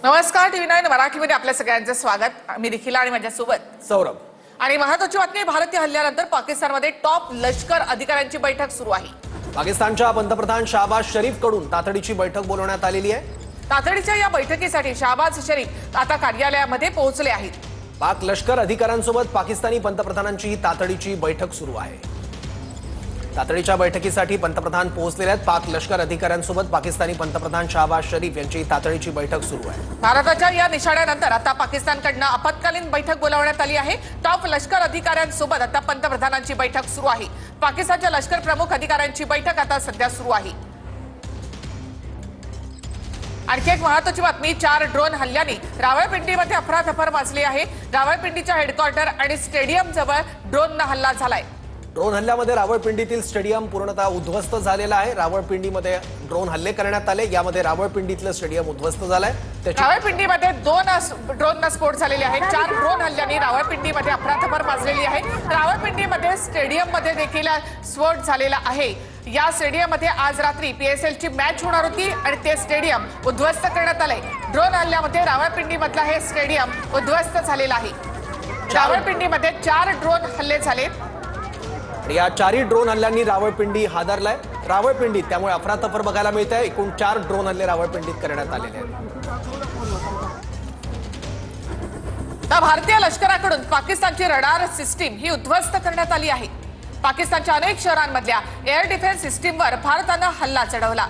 नमस्कार टीव्ही 9 मराठीमध्ये आपल्या सगळ्यांचं स्वागत। मी निखिला आणि माझ्यासोबत सौरभ। आणि महत्त्वाची बातमी, भारतीय हल्ल्यानंतर पाकिस्तानमध्ये टॉप लष्कर अधिकाऱ्यांची बैठक सुरू आहे। पाकिस्तानच्या पंतप्रधान शाहबाज शरीफ कडून तातडीची बैठक बोलवण्यात आलेली आहे। तातडीच्या या बैठकीसाठी शाहबाज शरीफ आता कार्यालयामध्ये पोहोचले आहेत। पाक लष्कर अधिकाऱ्यांसोबत पाकिस्तानी पंतप्रधानांची ही तातडीची बैठक सुरू आहे। तातडीच्या बैठकीसाठी पंतप्रधान पोहोचलेले आहेत। पाक लष्कर अधिकाऱ्यांसोबत पाकिस्तानी पंतप्रधान शाहबाज शरीफ यांची तातडीची बैठक सुरू आहे। भारताच्या या निशाण्यानंतर आता पाकिस्तानकडून आपत्कालीन बैठक बोलावण्यात आली आहे। टॉप लष्कर अधिकाऱ्यांसोबत आता पंतप्रधानांची बैठक सुरू आहे। पाकिस्तानच्या लष्कर प्रमुख अधिकाऱ्यांची बैठक आता सध्या सुरू आहे। आणखी एक महत्त्वाची बातमी, 4 ड्रोन हल्ल्यांनी रावळपिंडीमध्ये अफरातफर माजली आहे। रावळपिंडीच्या हेडक्वार्टर आणि स्टेडियम जवळ ड्रोनने हल्ला झालाय। ड्रोन हल्ल्यामध्ये रावळपिंडीतील स्टेडियम पूर्णतः उद्ध्वस्त झालेला आहे। रावळपिंडीमध्ये ड्रोन हल्ले करण्यात आले, यामध्ये रावळपिंडीतलं स्टेडियम उद्ध्वस्त झालंय। रावळपिंडीमध्ये 2 ड्रोनना स्फोट झालेले आहेत। 4 ड्रोन हल्ल्यांनी रावळपिंडीमध्ये अफरातफर माजलेली आहे। रावळपिंडीमध्ये स्टेडियममध्ये देखील स्फोट झालेला आहे। या स्टेडियममध्ये आज रात्री पीएसएलची मॅच होणार होती आणि ते स्टेडियम उद्ध्वस्त करण्यात आले। ड्रोन हल्ल्यामध्ये रावळपिंडीमधलं हे स्टेडियम उद्ध्वस्त झालेलं आहे। रावळपिंडीमध्ये 4 ड्रोन हल्ले झाले। या 4 ड्रोन हल्ल्यांनी रावळपिंडी हादरलाय। रावळपिंडीत त्यामुळे अफरातफर बघायला मिळते। एकूण 4 ड्रोन हल्ले रावळपिंडीत करण्यात आलेले आहेत। भारतीय लष्कराकडून पाकिस्तानची रडार सिस्टीम ही उद्ध्वस्त करण्यात आली आहे। पाकिस्तानच्या अनेक शहरांमधल्या एअर डिफेन्स सिस्टीमवर भारतानं हल्ला चढवला।